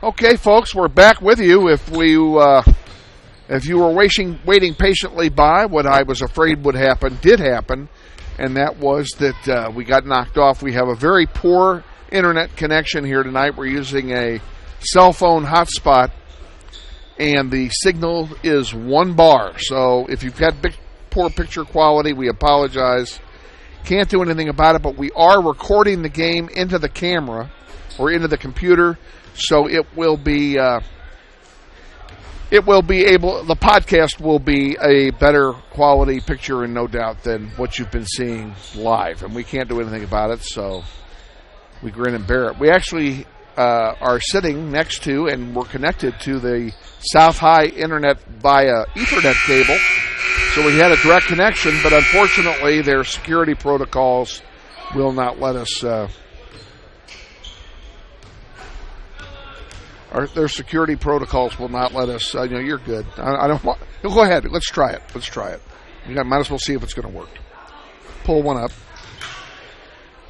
Okay, folks, we're back with you. If you were waiting patiently by, what I was afraid would happen did happen, and that was that we got knocked off. We have a very poor internet connection here tonight. We're using a cell phone hotspot, and the signal is 1 bar. So if you've got poor picture quality, we apologize. Can't do anything about it, but we are recording the game into the camera or into the computer, so the podcast will be a better quality picture, and no doubt, than what you've been seeing live. And we can't do anything about it, so we grin and bear it. We actually are sitting next to, and we're connected to, the South High internet via Ethernet cable. So we had a direct connection, but unfortunately their security protocols will not let us. Their security protocols will not let us. You're good. I don't want. Go ahead. Let's try it. Might as well see if it's going to work. Pull one up.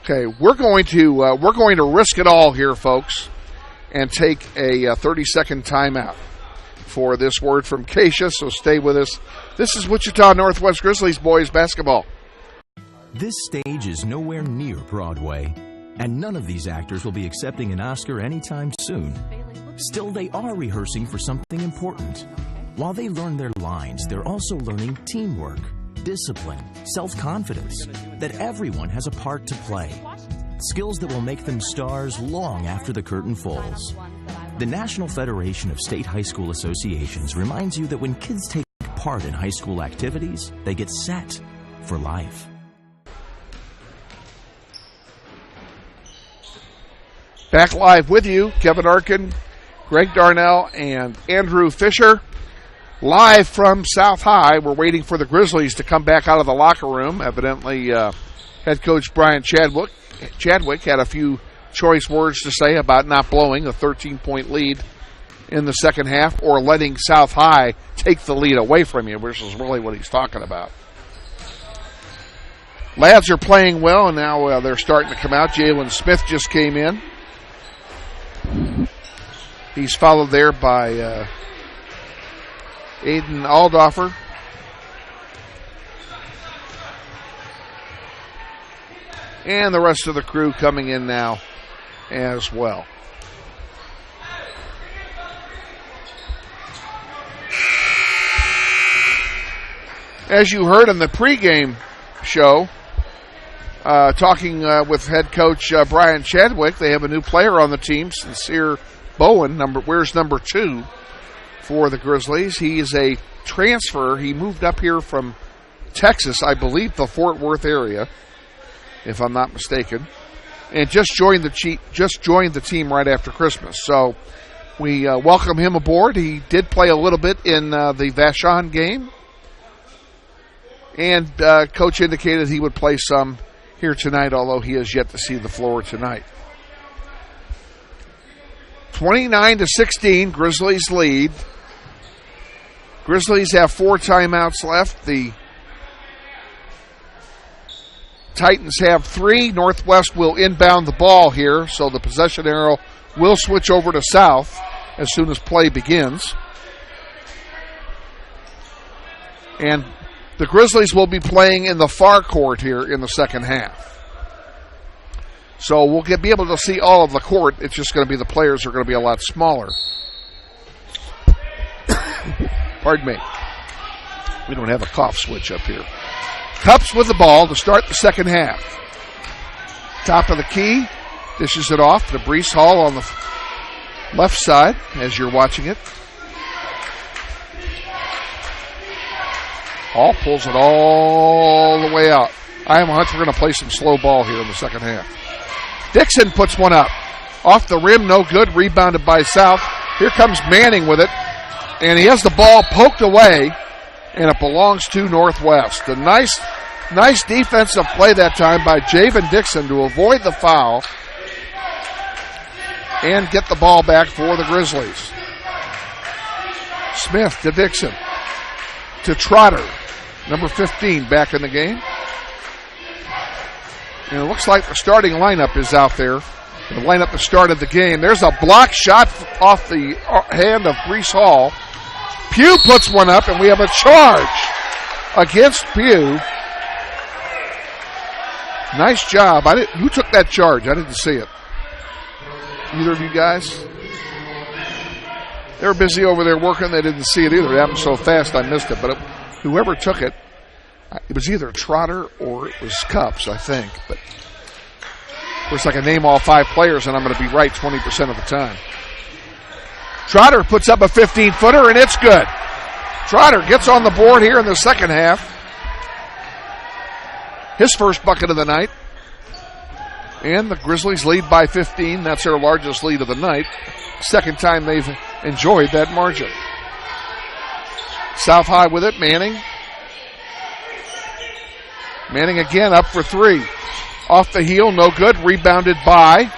Okay, we're going to risk it all here, folks, and take a 30-second timeout for this word from Keisha. So stay with us. This is Wichita Northwest Grizzlies boys basketball. This stage is nowhere near Broadway, and none of these actors will be accepting an Oscar anytime soon. Still, they are rehearsing for something important. While they learn their lines, they're also learning teamwork, discipline, self-confidence, that everyone has a part to play. Skills that will make them stars long after the curtain falls. The National Federation of State High School Associations reminds you that when kids take part in high school activities, they get set for life. Back live with you, Kevin Arkin, Greg Darnell, and Andrew Fisher. Live from South High. We're waiting for the Grizzlies to come back out of the locker room. Evidently, head coach Brian Chadwick had a few choice words to say about not blowing a 13-point lead in the second half or letting South High take the lead away from you, which is really what he's talking about. Lads are playing well, and now they're starting to come out. Jalen Smith just came in. He's followed there by Aiden Aldoffer. And the rest of the crew coming in now as well. As you heard in the pregame show, talking with head coach Brian Chadwick, they have a new player on the team, Sincere Bowen, wears number 2 for the Grizzlies. He is a transfer. He moved up here from Texas, I believe the Fort Worth area, if I'm not mistaken, and just joined the team right after Christmas. So we welcome him aboard. He did play a little bit in the Vashon game, and coach indicated he would play some here tonight, although he has yet to see the floor tonight. 29-16, Grizzlies lead. Grizzlies have 4 timeouts left. The Titans have 3. Northwest will inbound the ball here, so the possession arrow will switch over to South as soon as play begins. And the Grizzlies will be playing in the far court here in the second half. So we'll be able to see all of the court. It's just going to be the players are going to be a lot smaller. Pardon me. We don't have a cough switch up here. Cups with the ball to start the second half. Top of the key. Dishes it off to Brees Hall on the left side as you're watching it. Hall pulls it all the way out. I am a hunch we're going to play some slow ball here in the second half. Dixon puts one up. Off the rim, no good. Rebounded by South. Here comes Manning with it. And he has the ball poked away, and it belongs to Northwest. A nice defensive play that time by Javen Dixon to avoid the foul and get the ball back for the Grizzlies. Smith to Dixon. To Trotter, number 15, back in the game. And it looks like the starting lineup is out there The lineup that started the game. There's a block shot off the hand of Brees Hall. Pugh puts one up, and we have a charge against Pugh. Nice job. Who took that charge? I didn't see it. Either of you guys? They were busy over there working. They didn't see it either. It happened so fast I missed it. But whoever took it, it was either Trotter or it was Cups, I think. But of course, I can name all 5 players, and I'm going to be right 20% of the time. Trotter puts up a 15-footer, and it's good. Trotter gets on the board here in the second half. His first bucket of the night. And the Grizzlies lead by 15. That's their largest lead of the night. Second time they've enjoyed that margin. South High with it, Manning. Manning again up for 3. Off the heel, no good. Rebounded by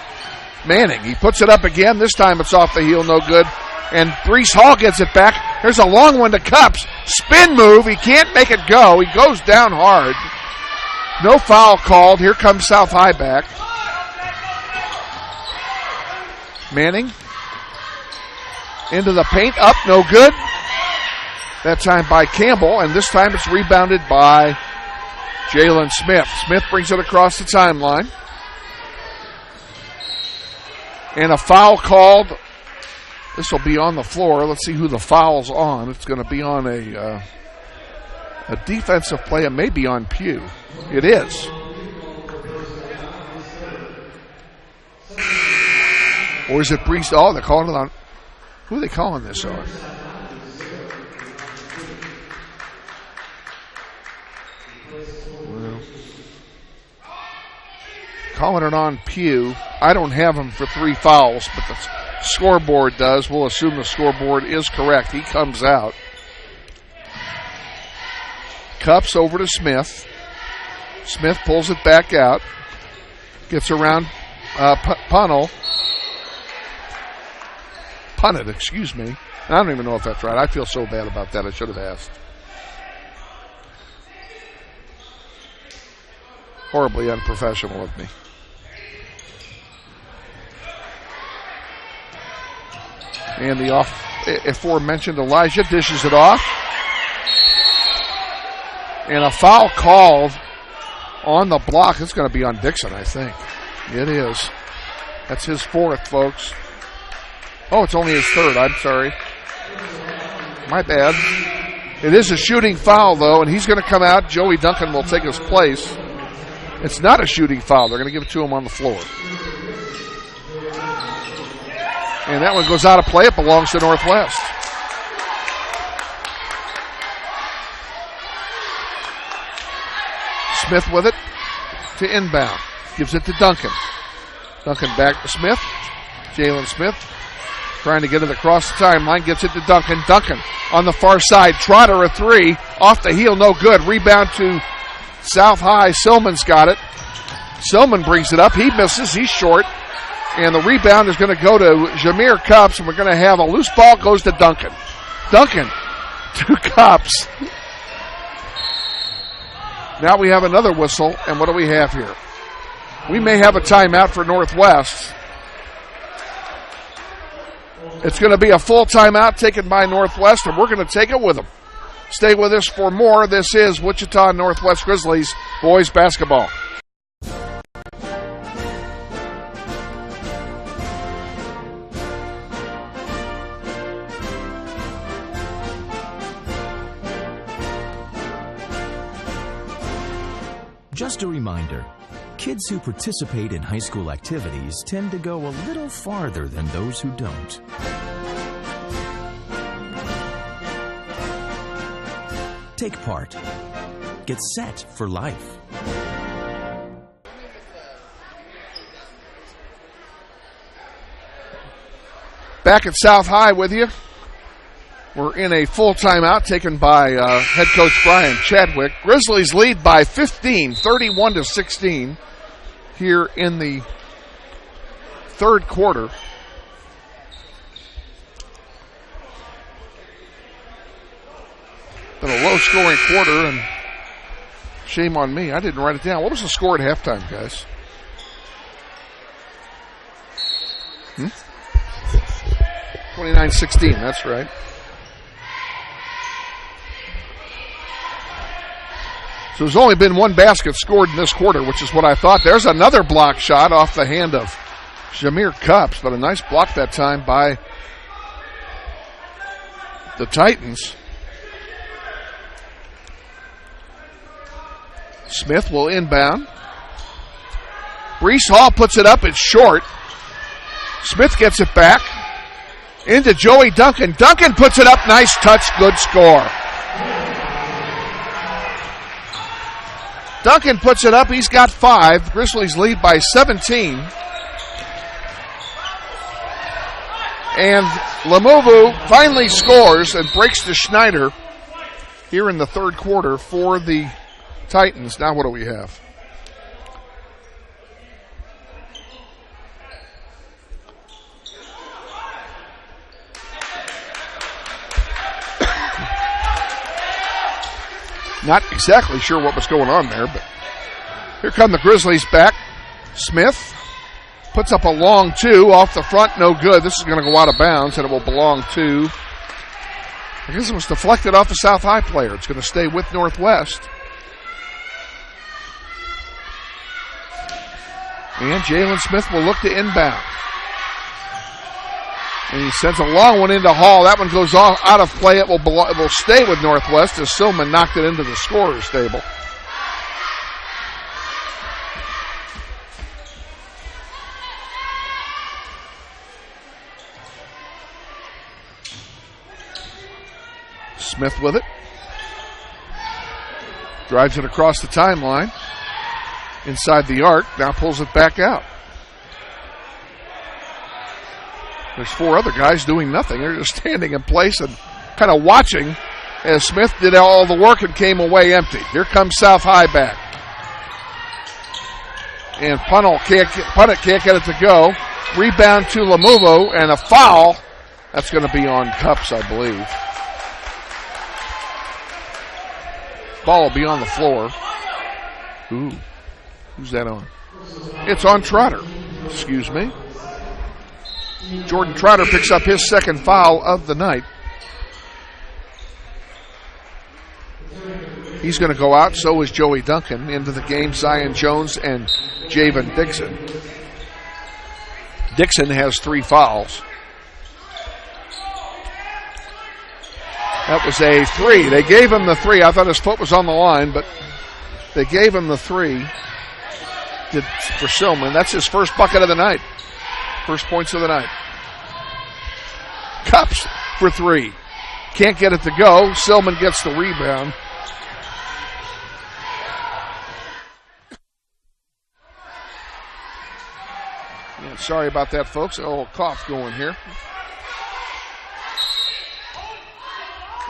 Manning. He puts it up again. This time it's off the heel, no good. And Brees Hall gets it back. There's a long one to Cups. Spin move. He can't make it go. He goes down hard. No foul called. Here comes South High back. Manning. Into the paint. Up. No good. That time by Campbell. And this time it's rebounded by Jalen Smith. Smith brings it across the timeline. And a foul called. This will be on the floor. Let's see who the foul's on. It's going to be on a defensive play. It may be on Pugh. It is. Or is it Brees? Oh, they're calling it on. Who are they calling this on? Well, calling it on Pugh. I don't have him for 3 fouls, but the scoreboard does. We'll assume the scoreboard is correct. He comes out. Cups over to Smith. Smith pulls it back out. Gets around Punnet, excuse me. I don't even know if that's right. I feel so bad about that. I should have asked. Horribly unprofessional of me. And the aforementioned Elijah dishes it off. And a foul called on the block. It's going to be on Dixon, I think. It is. That's his 4th, folks. Oh, it's only his 3rd. I'm sorry. My bad. It is a shooting foul, though, and he's going to come out. Joey Duncan will take his place. It's not a shooting foul. They're going to give it to him on the floor. And that one goes out of play. It belongs to Northwest. Smith with it to inbound. Gives it to Duncan. Duncan back to Smith. Jalen Smith trying to get it across the timeline. Gets it to Duncan. Duncan on the far side. Trotter a 3. Off the heel, no good. Rebound to South High. Silman's got it. Silman brings it up. He misses. He's short. And the rebound is going to go to Jameer Cups, and we're going to have a loose ball goes to Duncan. Duncan to Cups. Now we have another whistle, and what do we have here? We may have a timeout for Northwest. It's going to be a full timeout taken by Northwest, and we're going to take it with them. Stay with us for more. This is Wichita Northwest Grizzlies boys basketball. Just a reminder, kids who participate in high school activities tend to go a little farther than those who don't. Take part. Get set for life. Back at South High with you. We're in a full timeout taken by head coach Brian Chadwick. Grizzlies lead by 15, 31-16 here in the 3rd quarter. Been a low-scoring quarter, and shame on me. I didn't write it down. What was the score at halftime, guys? 29-16, that's right. So there's only been one basket scored in this quarter, which is what I thought. There's another block shot off the hand of Jameer Cups, but a nice block that time by the Titans. Smith will inbound. Brees Hall puts it up. It's short. Smith gets it back. Into Joey Duncan. Duncan puts it up. Nice touch. Good score. Duncan puts it up. He's got 5. Grizzlies lead by 17. And Lamuvu finally scores and breaks to Schneider here in the third quarter for the Titans. Now what do we have? Not exactly sure what was going on there, but here come the Grizzlies back. Smith puts up a long 2 off the front, no good. This is going to go out of bounds, and it will belong to, I guess it was deflected off the South High player. It's going to stay with Northwest. And Jalen Smith will look to inbound. And he sends a long one into Hall. That one goes off, out of play. It will stay with Northwest as Silman knocked it into the scorer's table. Smith with it. Drives it across the timeline. Inside the arc. Now pulls it back out. There's 4 other guys doing nothing. They're just standing in place and kind of watching as Smith did all the work and came away empty. Here comes South High back. And Punnett can't get it to go. Rebound to Lamuvo and a foul. That's going to be on Cups, I believe. Ball will be on the floor. Ooh. Who's that on? It's on Trotter. Excuse me. Jordan Trotter picks up his second foul of the night. He's going to go out. So is Joey Duncan. Into the game, Zion Jones and Javen Dixon. Dixon has 3 fouls. That was a 3. They gave him the 3. I thought his foot was on the line, but they gave him the 3 for Silman. That's his first bucket of the night. First points of the night. Cups for 3. Can't get it to go. Silman gets the rebound. Yeah, sorry about that, folks. A little cough going here.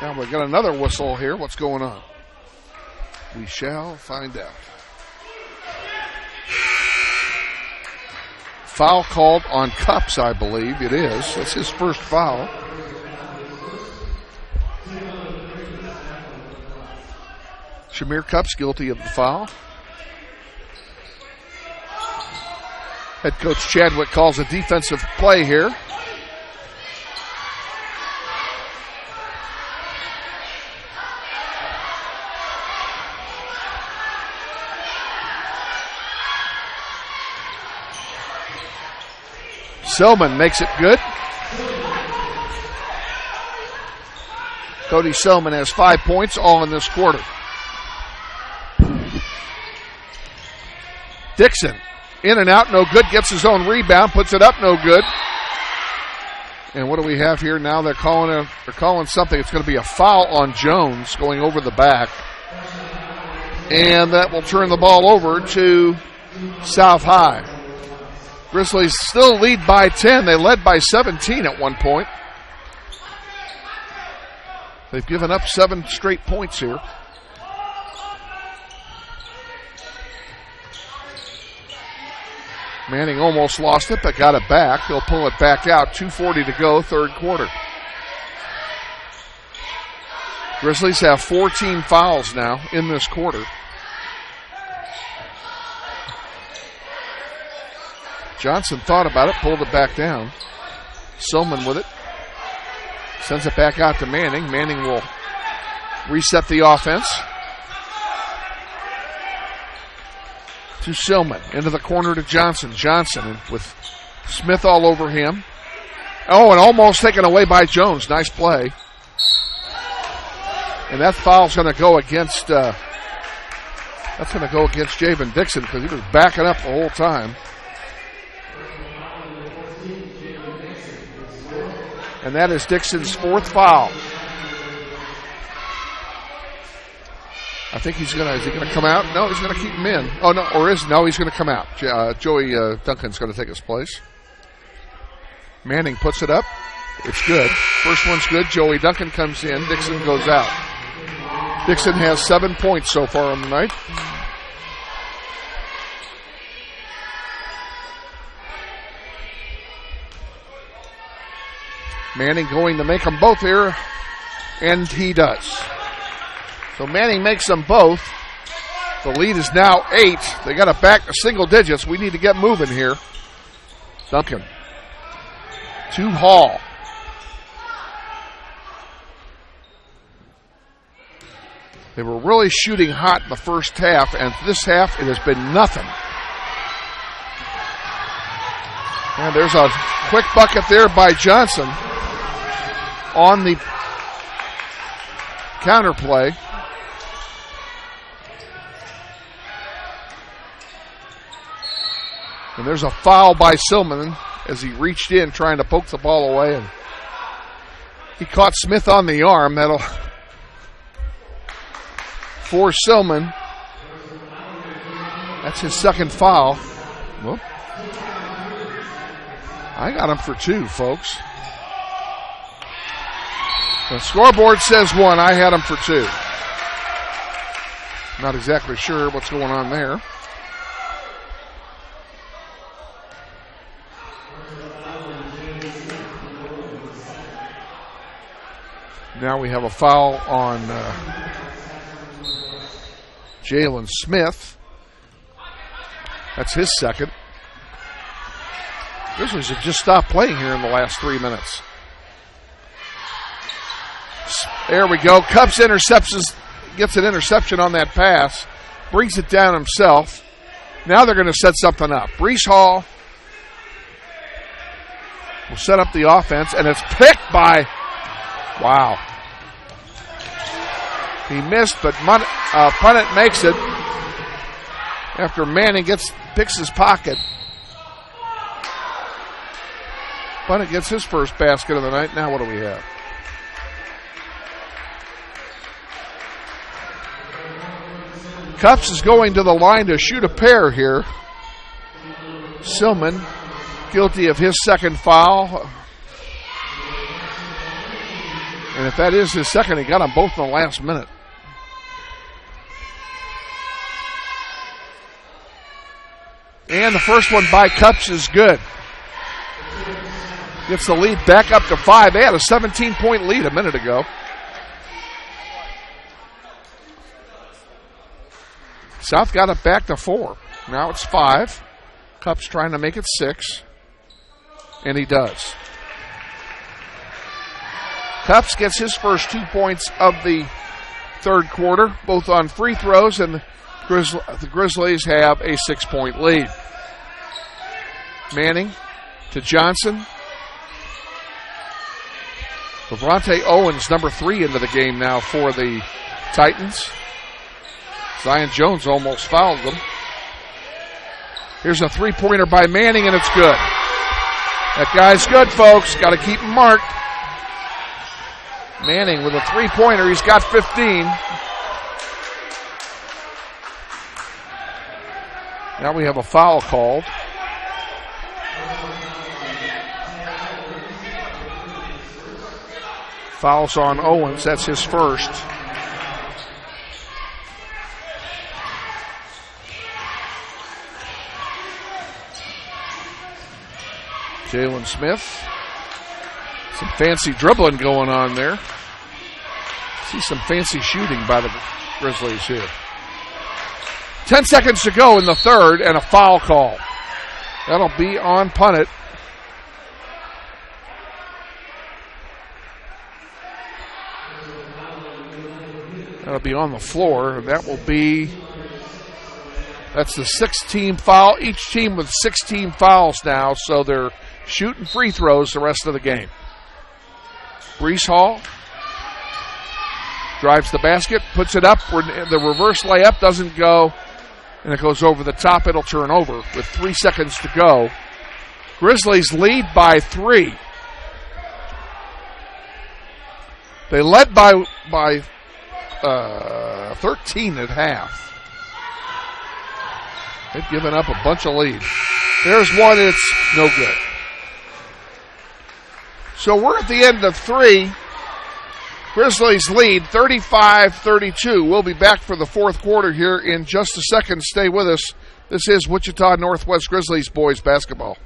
Now we got another whistle here. What's going on? We shall find out. Foul called on Cups, I believe it is. That's his first foul. Shamir Cups guilty of the foul. Head coach Chadwick calls a defensive play here. Silman makes it good. Cody Silman has 5 points, all in this quarter. Dixon, in and out, no good. Gets his own rebound, puts it up, no good. And what do we have here now? They're calling something. It's going to be a foul on Jones going over the back. And that will turn the ball over to South High. Grizzlies still lead by 10. They led by 17 at one point. They've given up 7 straight points here. Manning almost lost it, but got it back. He'll pull it back out. 2:40 to go, third quarter. Grizzlies have 14 fouls now in this quarter. Johnson thought about it, pulled it back down. Silman with it. Sends it back out to Manning. Manning will reset the offense. To Silman. Into the corner to Johnson. Johnson with Smith all over him. Oh, and almost taken away by Jones. Nice play. And that foul's going to go against Javen Dixon because he was backing up the whole time. And that is Dixon's 4th foul. I think is he going to come out? No, he's going to keep him in. Oh, no, he's going to come out. Joey Duncan's going to take his place. Manning puts it up. It's good. First one's good. Joey Duncan comes in. Dixon goes out. Dixon has 7 points so far on the night. Manning going to make them both here, and he does. So Manning makes them both. The lead is now 8. They got it back to single digits. We need to get moving here. Duncan. To Hall. They were really shooting hot in the first half, and this half it has been nothing. And there's a quick bucket there by Johnson on the counter play. And there's a foul by Silman as he reached in trying to poke the ball away, and he caught Smith on the arm. That'll force Silman. That's his 2nd foul. Whoop. I got him for 2, folks. The scoreboard says 1. I had him for 2. Not exactly sure what's going on there. Now we have a foul on Jalen Smith. That's his 2nd. Grizzlies have just stopped playing here in the last 3 minutes. There we go. Cupps gets an interception on that pass. Brings it down himself. Now they're going to set something up. Brees Hall will set up the offense, and it's picked by, wow. He missed, but Punnett makes it after Manning picks his pocket. Punnett gets his first basket of the night. Now what do we have? Cupps is going to the line to shoot a pair here. Silman, guilty of his 2nd foul. And if that is his 2nd, he got them both in the last minute. And the first one by Cupps is good. Gets the lead back up to 5. They had a 17-point lead a minute ago. South got it back to 4. Now it's 5. Cupps trying to make it 6. And he does. Cupps gets his first 2 points of the 3rd quarter, both on free throws, and the Grizzlies have a 6-point lead. Manning to Johnson. Levante Owens, number 3, into the game now for the Titans. Zion Jones almost fouled them. Here's a 3-pointer by Manning, and it's good. That guy's good, folks. Got to keep him marked. Manning with a 3-pointer. He's got 15. Now we have a foul called. Fouls on Owens. That's his first. Jalen Smith. Some fancy dribbling going on there. See some fancy shooting by the Grizzlies here. 10 seconds to go in the 3rd, and a foul call. That'll be on punt it. That'll be on the floor, and that will be, that's the 6-team foul. Each team with 16 fouls now, so they're shooting free throws the rest of the game. Brees Hall drives the basket, puts it up. The reverse layup doesn't go, and it goes over the top. It'll turn over with 3 seconds to go. Grizzlies lead by 3. They led by 13 at half. They've given up a bunch of leads. There's one, it's no good. So we're at the end of 3. Grizzlies lead 35-32. We'll be back for the fourth quarter here in just a second. Stay with us. This is Wichita Northwest Grizzlies boys basketball.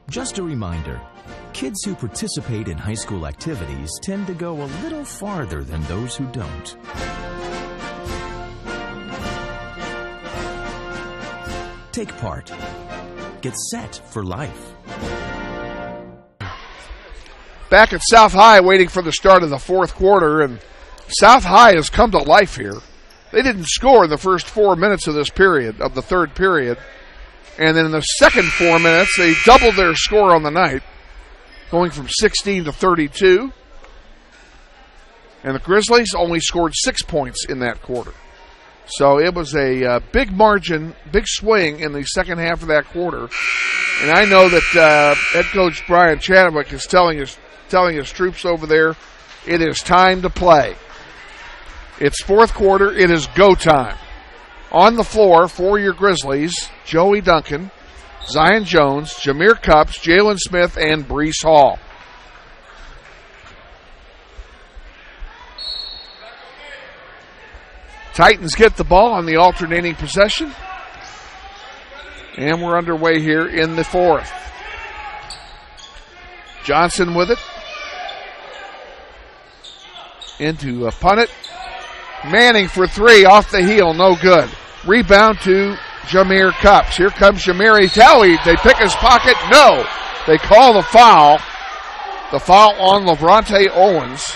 Just a reminder, kids who participate in high school activities tend to go a little farther than those who don't. Take part. Get set for life. Back at South High waiting for the start of the fourth quarter, and South High has come to life here. They didn't score in the first 4 minutes of this period, of the third period. And then in the second 4 minutes, they doubled their score on the night, going from 16 to 32. And the Grizzlies only scored 6 points in that quarter. So it was a big margin, big swing in the second half of that quarter. And I know that head coach Brian Chadwick is telling his troops over there, it is time to play. It's fourth quarter. It is go time. On the floor for your Grizzlies, Joey Duncan, Zion Jones, Jameer Cups, Jalen Smith, and Brees Hall. Titans get the ball on the alternating possession. And we're underway here in the fourth. Johnson with it. Into a punt it. Manning for 3 off the heel, no good. Rebound to Jameer Cups. Here comes Jameer Itawi. They pick his pocket. No. They call the foul. The foul on Lavrante Owens.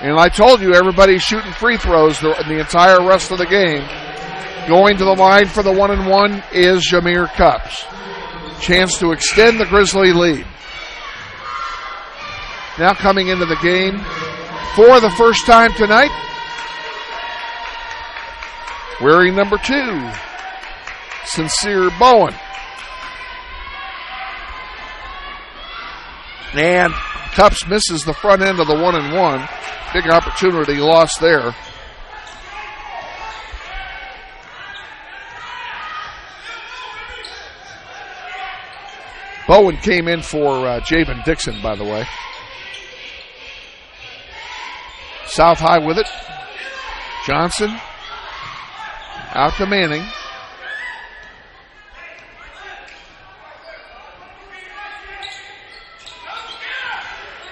And I told you everybody's shooting free throws the entire rest of the game. Going to the line for the 1-and-1 is Jameer Cups. Chance to extend the Grizzly lead. Now coming into the game for the first time tonight, wearing number 2, Sincere Bowen. And Cups misses the front end of the 1-and-1. Big opportunity lost there. Bowen came in for Javen Dixon, by the way. South High with it. Johnson. Out to Manning.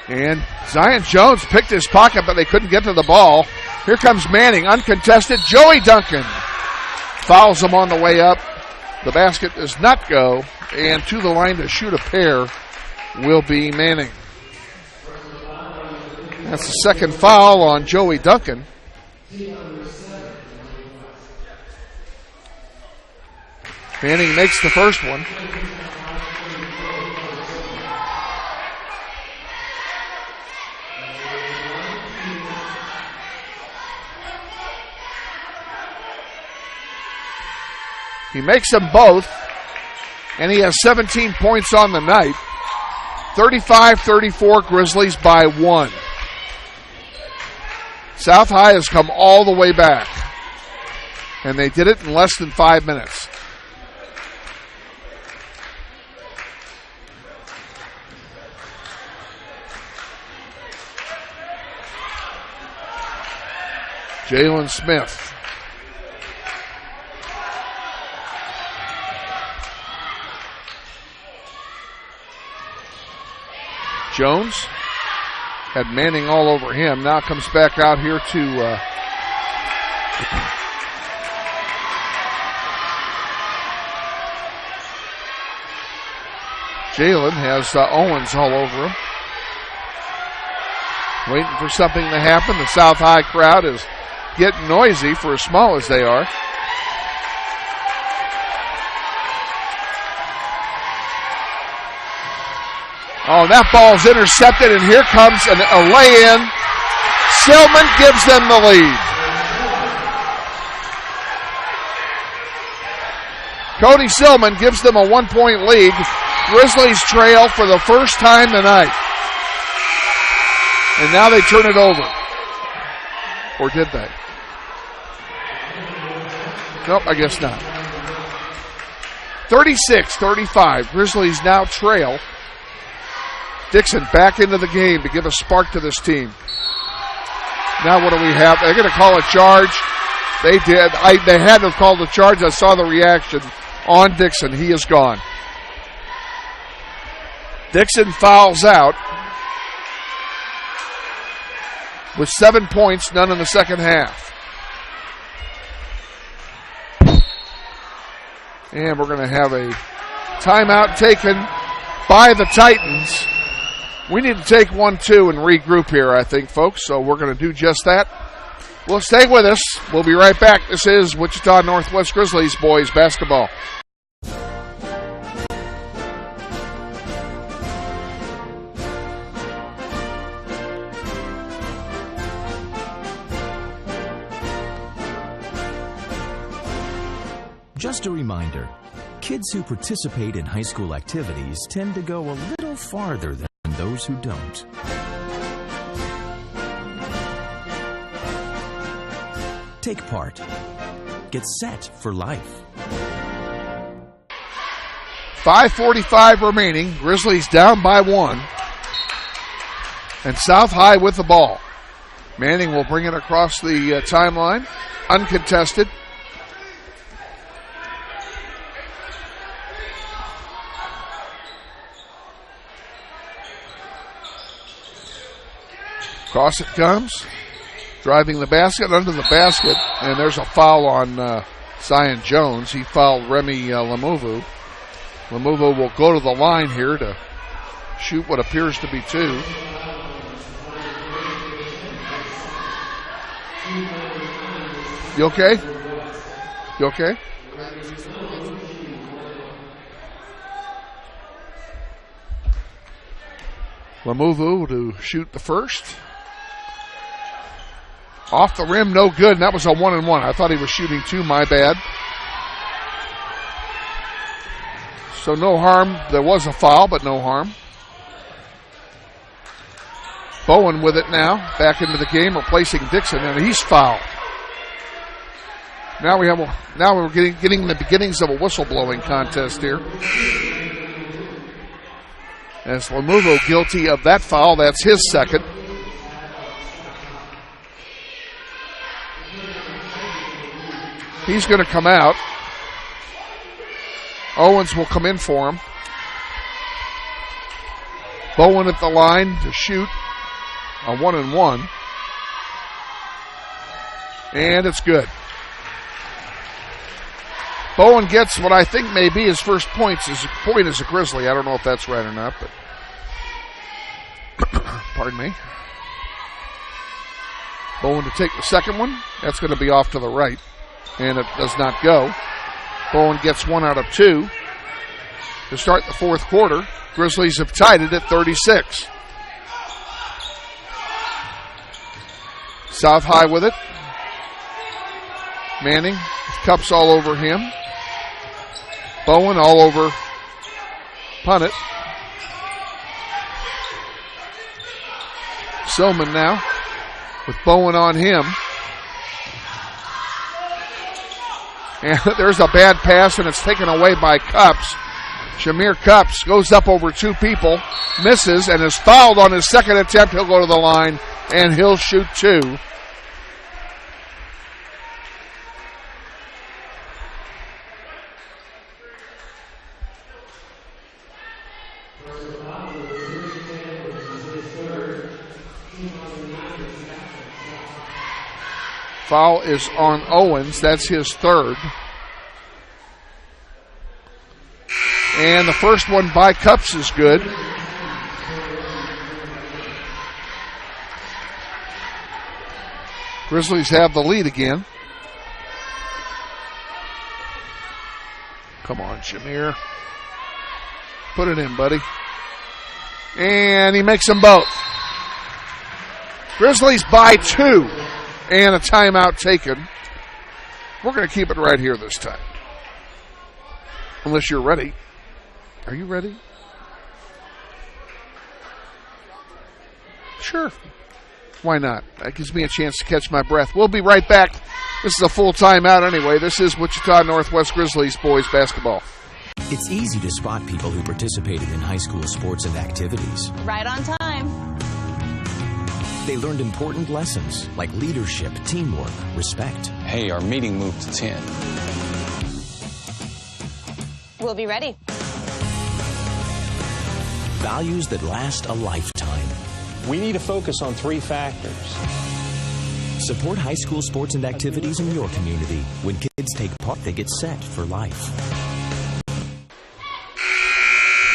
And Zion Jones picked his pocket, but they couldn't get to the ball. Here comes Manning, uncontested. Joey Duncan fouls him on the way up. The basket does not go, and to the line to shoot a pair will be Manning. That's the second foul on Joey Duncan. Manning makes the first one. He makes them both, and he has 17 points on the night. 35-34, Grizzlies by 1. South High has come all the way back, and they did it in less than 5 minutes. Jalen Smith. Jones had Manning all over him. Now comes back out here to Jalen has Owens all over him. Waiting for something to happen. The South High crowd is getting noisy for as small as they are. Oh, that ball's intercepted, and here comes a lay-in. Silman gives them the lead. Cody Silman gives them a 1-point lead. Grizzlies trail for the first time tonight. And now they turn it over. Or did they? Nope, I guess not. 36-35. Grizzlies now trail. Dixon back into the game to give a spark to this team. Now what do we have? They're going to call a charge. They did. They had to have called the charge. I saw the reaction on Dixon. He is gone. Dixon fouls out with 7 points, none in the second half. And we're going to have a timeout taken by the Titans. We need to take 1-2 and regroup here, I think, folks. So we're going to do just that. Well, stay with us. We'll be right back. This is Wichita Northwest Grizzlies boys basketball. Just a reminder, kids who participate in high school activities tend to go a little farther than those who don't. Take part. Get set for life. 5:45 remaining. Grizzlies down by 1. And South High with the ball. Manning will bring it across the timeline. Uncontested. Across it comes. Driving the basket, under the basket. And there's a foul on Zion Jones. He fouled Remy Lamuvu. Lamuvu will go to the line here to shoot what appears to be 2. You okay? You okay? Lamuvu to shoot the first. Off the rim, no good, and that was a 1-and-1. I thought he was shooting 2, my bad. So no harm. There was a foul, but no harm. Bowen with it now, back into the game, replacing Dixon, and he's fouled. Now we're getting the beginnings of a whistleblowing contest here. As Lamuvo guilty of that foul, that's his second. He's going to come out. Owens will come in for him. Bowen at the line to shoot a 1-and-1. And it's good. Bowen gets what I think may be his first point as a Grizzly. I don't know if that's right or not, but pardon me. Bowen to take the second one. That's going to be off to the right. And it does not go. Bowen gets 1 out of 2 to start the fourth quarter. Grizzlies have tied it at 36. South High with it. Manning, cups all over him. Bowen all over Punnett. Silman now with Bowen on him. And there's a bad pass, and it's taken away by Cups. Shamir Cups goes up over 2 people, misses, and is fouled on his second attempt. He'll go to the line, and he'll shoot 2. Foul is on Owens. That's his third. And the first one by Cups is good. Grizzlies have the lead again. Come on, Shamir. Put it in, buddy. And he makes them both. Grizzlies by 2. And a timeout taken. We're going to keep it right here this time. Unless you're ready. Are you ready? Sure. Why not? That gives me a chance to catch my breath. We'll be right back. This is a full timeout anyway. This is Wichita Northwest Grizzlies boys basketball. It's easy to spot people who participated in high school sports and activities. Right on time. They learned important lessons like leadership, teamwork, respect. Hey, our meeting moved to 10. We'll be ready. Values that last a lifetime. We need to focus on 3 factors. Support high school sports and activities in your community. When kids take part, they get set for life.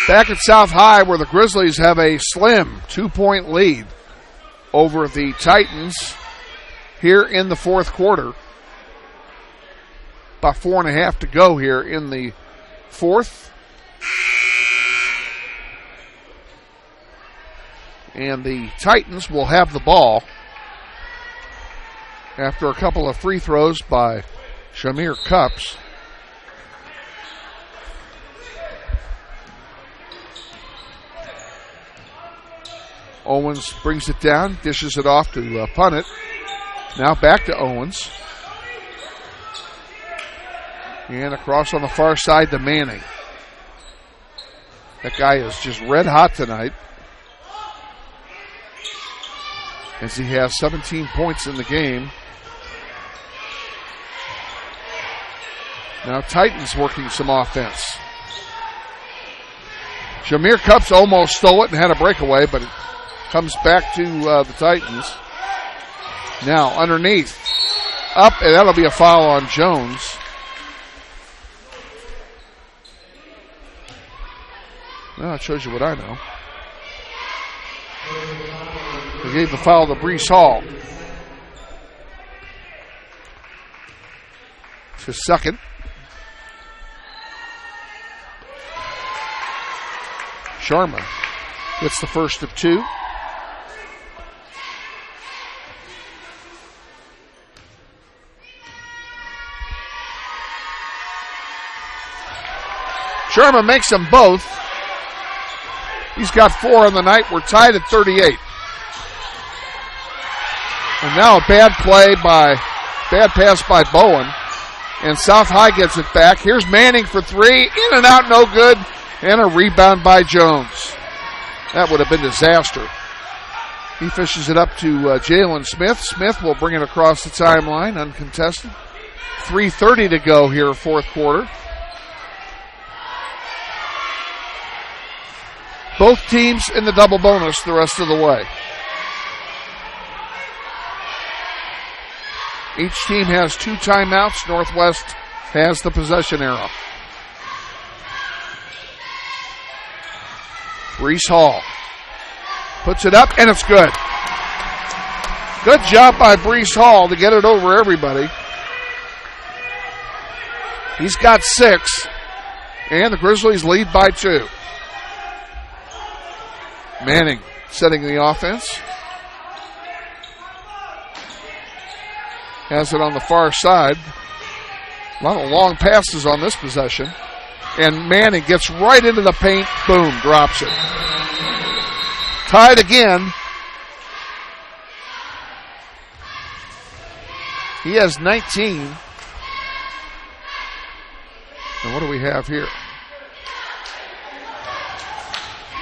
Back at South High, where the Grizzlies have a slim 2-point lead over the Titans here in the fourth quarter. About 4.5 to go here in the fourth. And the Titans will have the ball after a couple of free throws by Shamir Cups. Owens brings it down, dishes it off to Punnett. Now back to Owens. And across on the far side to Manning. That guy is just red hot tonight, as he has 17 points in the game. Now Titans working some offense. Shamir Cups almost stole it and had a breakaway, but it comes back to the Titans. Now underneath. Up, and that'll be a foul on Jones. Well, it shows you what I know. They gave the foul to Brees Hall. It's his second. Sharma gets the first of 2. Sharma makes them both. He's got 4 on the night. We're tied at 38. And now a bad pass by Bowen. And South High gets it back. Here's Manning for 3. In and out, no good. And a rebound by Jones. That would have been disaster. He fishes it up to Jalen Smith. Smith will bring it across the timeline, uncontested. 3:30 to go here, fourth quarter. Both teams in the double bonus the rest of the way. Each team has 2 timeouts. Northwest has the possession arrow. Brees Hall puts it up, and it's good. Good job by Brees Hall to get it over everybody. He's got 6, and the Grizzlies lead by 2. Manning setting the offense. Has it on the far side. A lot of long passes on this possession. And Manning gets right into the paint. Boom, drops it. Tied again. He has 19. And what do we have here?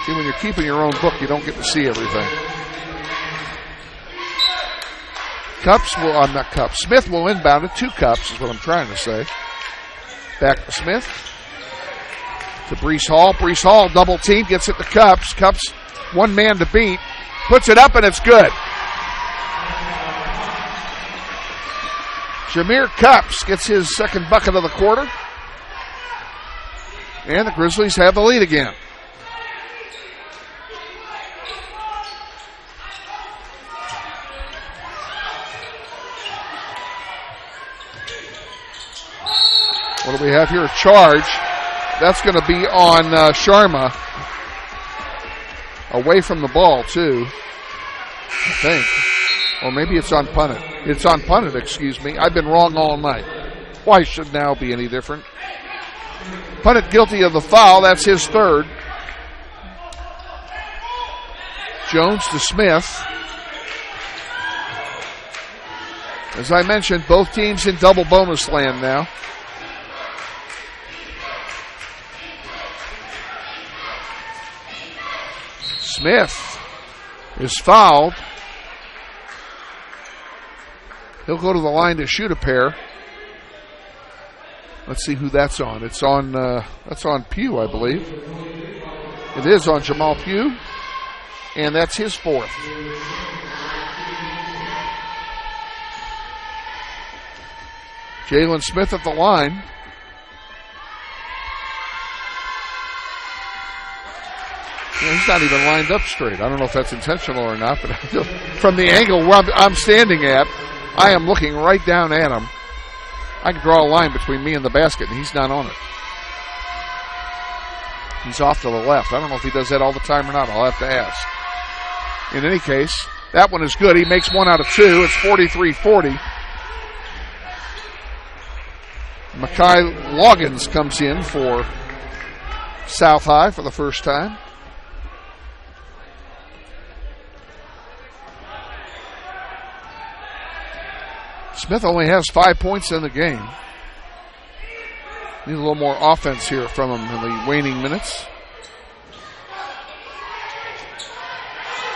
See, when you're keeping your own book, you don't get to see everything. Smith will inbound it. 2 Cups is what I'm trying to say. Back to Smith. To Brees Hall. Brees Hall double team, gets it to Cups. Cups, 1 man to beat. Puts it up, and it's good. Jameer Cups gets his second bucket of the quarter. And the Grizzlies have the lead again. What do we have here? A charge. That's going to be on Sharma. Away from the ball, too, I think. Or maybe it's on Punnett. It's on Punnett, excuse me. I've been wrong all night. Why should now be any different? Punnett guilty of the foul. That's his third. Jones to Smith. As I mentioned, both teams in double bonus land now. Smith is fouled. He'll go to the line to shoot a pair. Let's see who that's on. It's on that's on Pugh, I believe. It is on Jamal Pugh, and that's his fourth. Jalen Smith at the line. Yeah, he's not even lined up straight. I don't know if that's intentional or not, but from the angle where I'm standing at, I am looking right down at him. I can draw a line between me and the basket, and he's not on it. He's off to the left. I don't know if he does that all the time or not. I'll have to ask. In any case, that one is good. He makes 1 out of 2. It's 43-40. Makai Loggins comes in for South High for the first time. Smith only has 5 points in the game. Need a little more offense here from him in the waning minutes.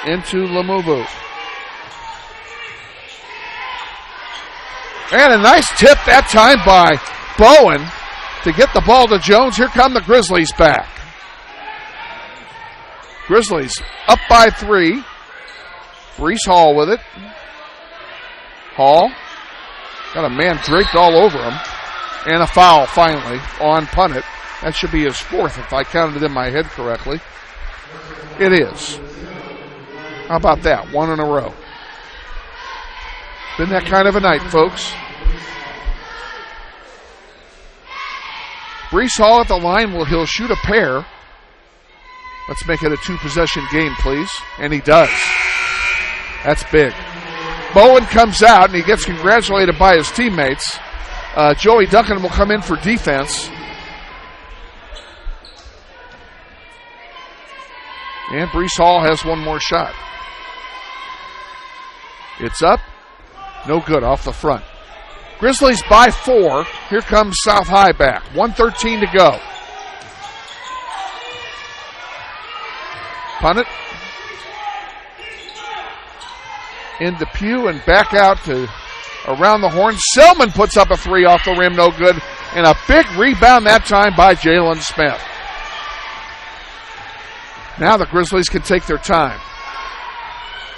Into Lamubu. And a nice tip that time by Bowen to get the ball to Jones. Here come the Grizzlies back. Grizzlies up by 3. Brees Hall with it. Hall. Got a man draped all over him. And a foul finally on Punnett. That should be his fourth if I counted it in my head correctly. It is. How about that? 1 in a row. Been that kind of a night, folks. Brees Hall at the line. He'll shoot a pair. Let's make it a 2-possession game, please. And he does. That's big. Bowen comes out, and he gets congratulated by his teammates. Joey Duncan will come in for defense. And Brees Hall has one more shot. It's up. No good off the front. Grizzlies by 4. Here comes South High back. 1:13 to go. Punnett. Into Pugh and back out to around the horn. Selman puts up a 3 off the rim, no good. And a big rebound that time by Jalen Smith. Now the Grizzlies can take their time.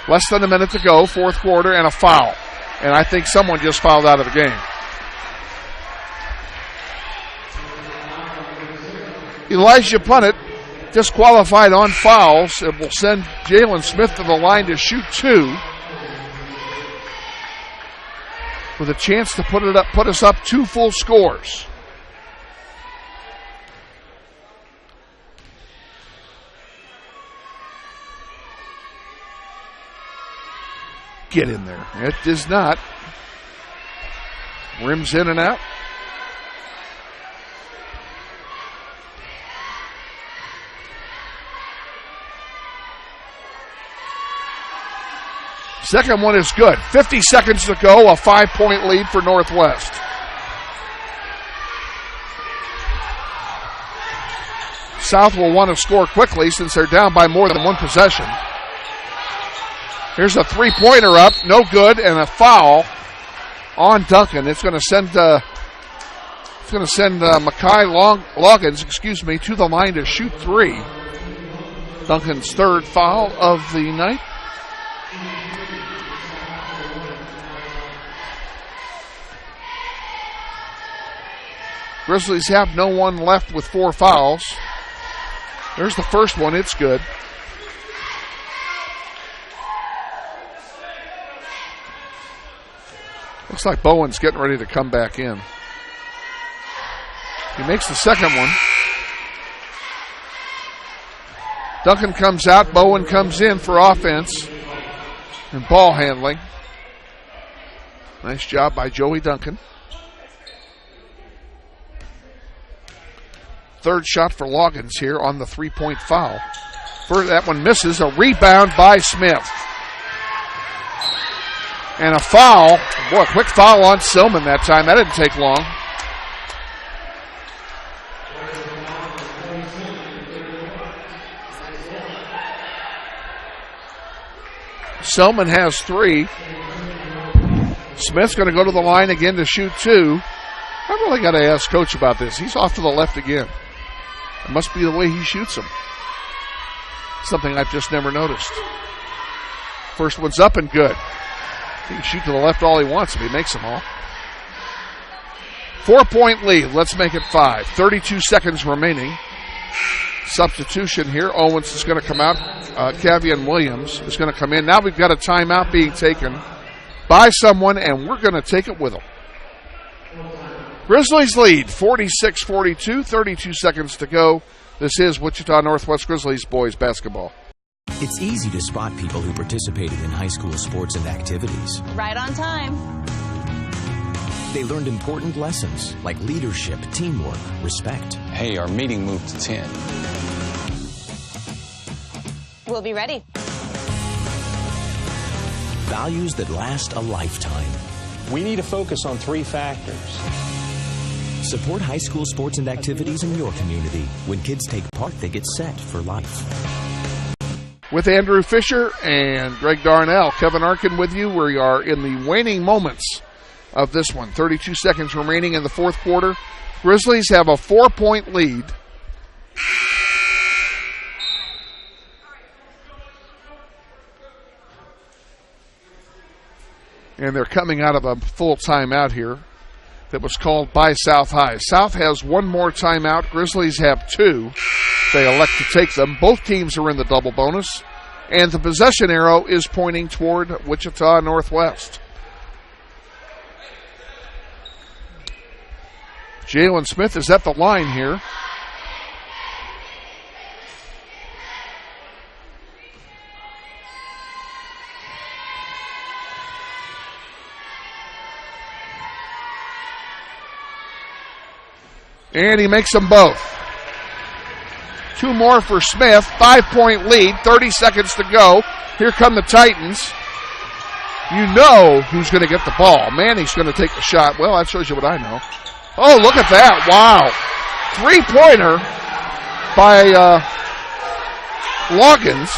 Less than a minute to go, fourth quarter, and a foul. And I think someone just fouled out of the game. Elijah Punnett disqualified on fouls. It will send Jalen Smith to the line to shoot 2. With a chance to put us up 2 full scores. Get in there. It does not. Rims in and out. Second one is good. 50 seconds to go, a 5-point lead for Northwest. South will want to score quickly since they're down by more than 1 possession. Here's a 3-pointer up, no good, and a foul on Duncan. It's going to send Makai Loggins, to the line to shoot 3. Duncan's third foul of the night. Grizzlies have no one left with 4 fouls. There's the first one. It's good. Looks like Bowen's getting ready to come back in. He makes the second one. Duncan comes out. Bowen comes in for offense and ball handling. Nice job by Joey Duncan. Third shot for Loggins here on the 3-point foul. First, that one misses. A rebound by Smith. And a foul. Boy, a quick foul on Silman that time. That didn't take long. Silman has 3. Smith's going to go to the line again to shoot 2. I really got to ask Coach about this. He's off to the left again. It must be the way he shoots them. Something I've just never noticed. First one's up and good. He can shoot to the left all he wants if he makes them all. 4-point lead. Let's make it 5. 32 seconds remaining. Substitution here. Owens is going to come out. Cavian Williams is going to come in. Now we've got a timeout being taken by someone, and we're going to take it with them. Grizzlies lead 46-42. 32 seconds to go. This is Wichita Northwest Grizzlies boys basketball. It's easy to spot people who participated in high school sports and activities. Right on time. They learned important lessons like leadership, teamwork, respect. Hey, our meeting moved to 10. We'll be ready. Values that last a lifetime. We need to focus on 3 factors. Support high school sports and activities in your community. When kids take part, they get set for life. With Andrew Fisher and Greg Darnell, Kevin Arkin with you. We are in the waning moments of this one. 32 seconds remaining in the fourth quarter. Grizzlies have a 4-point lead. And they're coming out of a full timeout here that was called by South High. South has one more timeout. Grizzlies have 2. They elect to take them. Both teams are in the double bonus. And the possession arrow is pointing toward Wichita Northwest. Jalen Smith is at the line here. And he makes them both. 2 more for Smith. 5-point lead. 30 seconds to go. Here come the Titans. You know who's going to get the ball. Manny's going to take the shot. Well, that shows you what I know. Oh, look at that. Wow. 3-pointer by Loggins.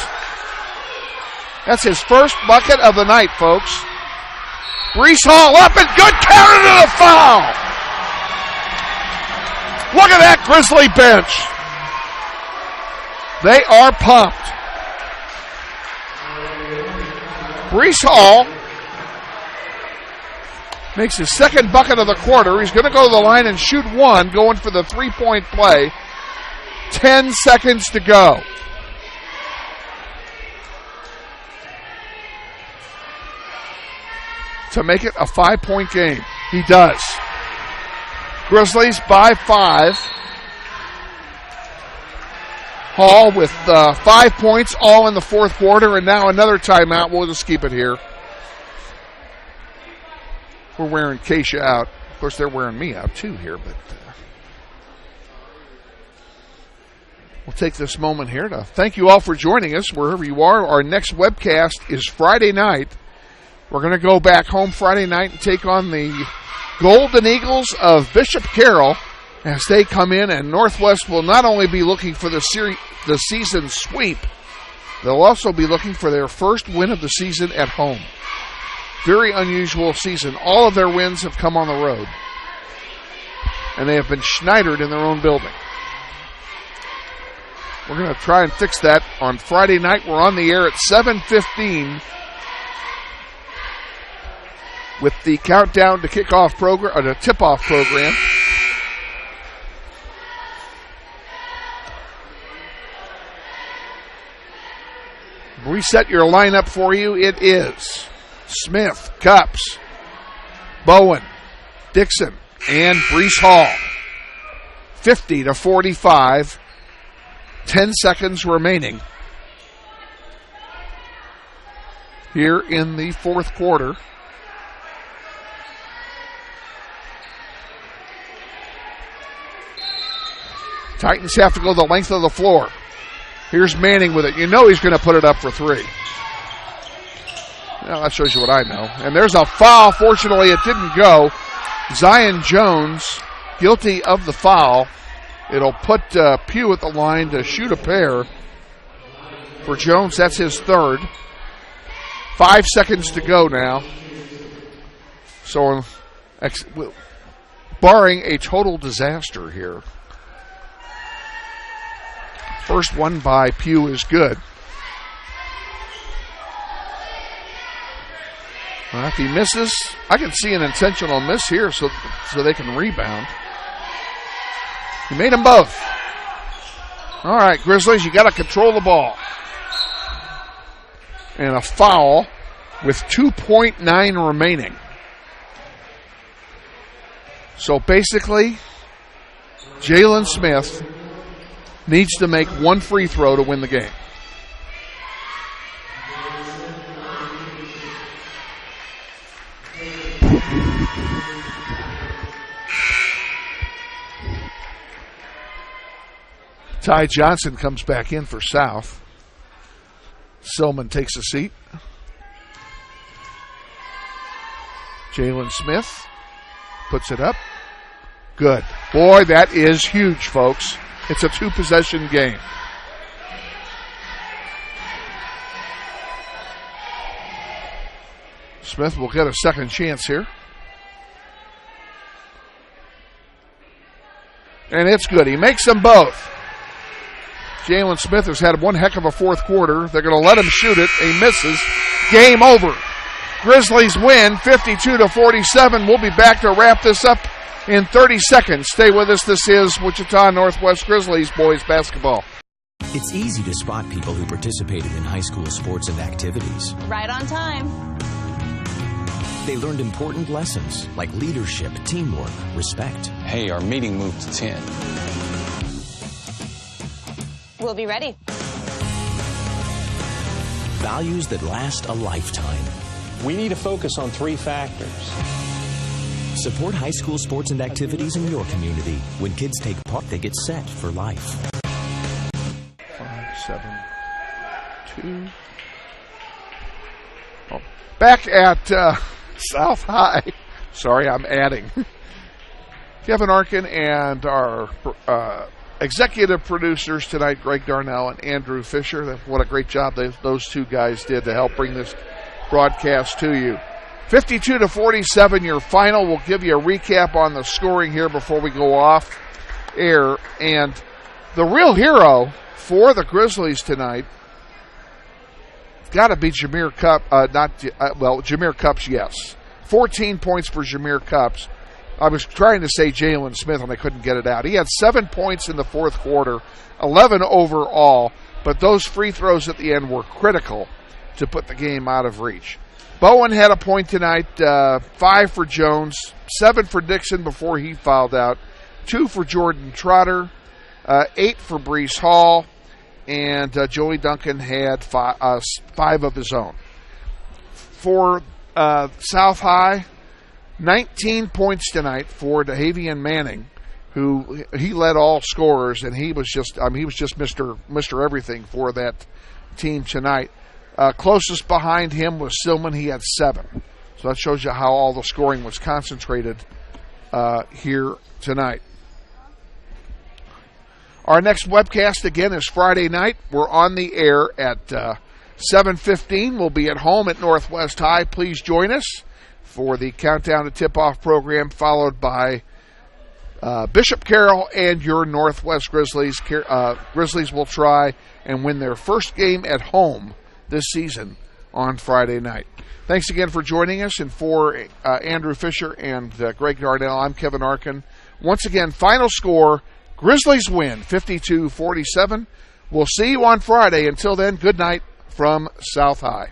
That's his first bucket of the night, folks. Brees Hall up and good. Carry to the foul. Look at that Grizzly bench. They are pumped. Brees Hall makes his second bucket of the quarter. He's going to go to the line and shoot 1, going for the 3-point play. 10 seconds to go. To make it a 5-point game. He does. Grizzlies by 5. Hall with 5 points, all in the fourth quarter, and now another timeout. We'll just keep it here. We're wearing Keisha out. Of course, they're wearing me out too here, but we'll take this moment here to thank you all for joining us wherever you are. Our next webcast is Friday night. We're going to go back home Friday night and take on the Golden Eagles of Bishop Carroll as they come in, and Northwest will not only be looking for the season sweep, they'll also be looking for their first win of the season at home. Very unusual season. All of their wins have come on the road, and they have been schneidered in their own building. We're going to try and fix that on Friday night. We're on the air at 7:15 with the countdown to kickoff program, or the tip-off program. reset your lineup for you. It is Smith, Cups, Bowen, Dixon, and Brees Hall. 50-45. 10 seconds remaining here in the fourth quarter. Titans have to go the length of the floor. Here's Manning with it. You know he's going to put it up for three. Well, that shows you what I know. And there's a foul. Fortunately, it didn't go. Zion Jones, guilty of the foul. It'll put Pugh at the line to shoot a pair. For Jones, that's his third. 5 seconds to go now. So, barring a total disaster here, first one by Pugh is good. If he misses, I can see an intentional miss here so they can rebound. He made them both. All right, Grizzlies, you got to control the ball. And a foul with 2.9 remaining. So basically, Jalen Smith needs to make one free throw to win the game. Ty Johnson comes back in for South. Silman takes a seat. Jalen Smith puts it up. Good. Boy, that is huge, folks. It's a two-possession game. Smith will get a second chance here. And it's good. He makes them both. Jalen Smith has had one heck of a fourth quarter. They're going to let him shoot it. He misses. Game over. Grizzlies win 52-47. We'll be back to wrap this up in 30 seconds. Stay with us. This is Wichita Northwest Grizzlies boys basketball. It's easy to spot people who participated in high school sports and activities. Right on time. They learned important lessons like leadership, teamwork, respect. Hey, our meeting moved to 10. We'll be ready. Values that last a lifetime. We need to focus on three factors. Support high school sports and activities in your community. When kids take part, they get set for life. 5-7-2. Oh, back at South High. Sorry, I'm adding. Kevin Arkin and our executive producers tonight, Greg Darnell and Andrew Fisher. What a great job those two guys did to help bring this broadcast to you. 52-47, your final. We'll give you a recap on the scoring here before we go off air. And the real hero for the Grizzlies tonight got to be Jameer Cup. Jameer Cups, yes. 14 points for Jameer Cups. I was trying to say Jalen Smith, and I couldn't get it out. He had 7 points in the fourth quarter, 11 overall, but those free throws at the end were critical to put the game out of reach. Bowen had a point tonight, 5 for Jones, 7 for Dixon before he fouled out, 2 for Jordan Trotter, 8 for Brees Hall, and Joey Duncan had 5 of his own. For South High, 19 points tonight for Dahavian Manning, who he led all scorers, and he was just Mr. Everything for that team tonight. Closest behind him was Silman. He had 7. So that shows you how all the scoring was concentrated here tonight. Our next webcast, again, is Friday night. We're on the air at 7:15. We'll be at home at Northwest High. Please join us for the Countdown to Tip-Off program, followed by Bishop Carroll and your Northwest Grizzlies. Grizzlies will try and win their first game at home this season on Friday night. Thanks again for joining us, and for Andrew Fisher and Greg Darnell, I'm Kevin Arkin. Once again, final score, Grizzlies win 52-47. We'll see you on Friday. Until then, good night from South High.